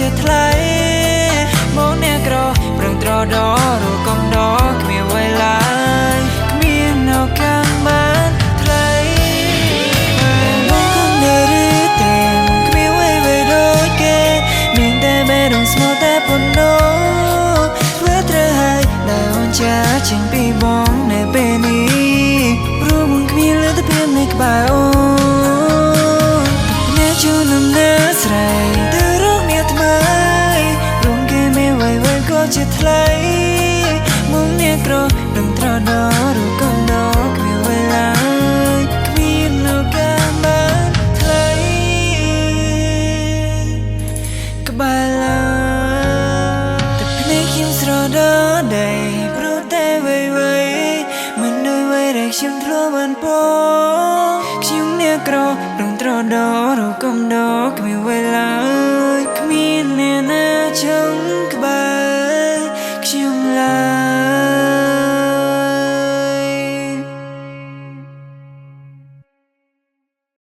ជាថ្លៃមកអ្នកក្រប្រឹងត្រដរកុំដគ្មានវេលាគ្មាននៅខាងបានថ្លៃមកគុំនៅឬតែគ្មានវេដូចគេមានតែបេះដូងស្មោះតែប៉ុណ្ណោះធ្វើត្រូវហើយដែលអូនចាចេញពីបងនៅពេលនេះព្រោះមិនគ្មានលទ្ធភាពនៅក្បែរអូនអ្នកជួនដំណើរស្រ័យជាថ្លៃមកអ្នកក្រដឹងត្រដរកុំដគ្មានវេលាគ្មាននៅកាលបានថ្លៃក្បែរឡើយតែភ្នែកខ្ញុំស្រដដីព្រោះតែវៃមិនដូចវៃដែលខ្ញុំធ្លាប់បានពោខ្ញុំអ្នកក្រដឹងត្រដរកុំដ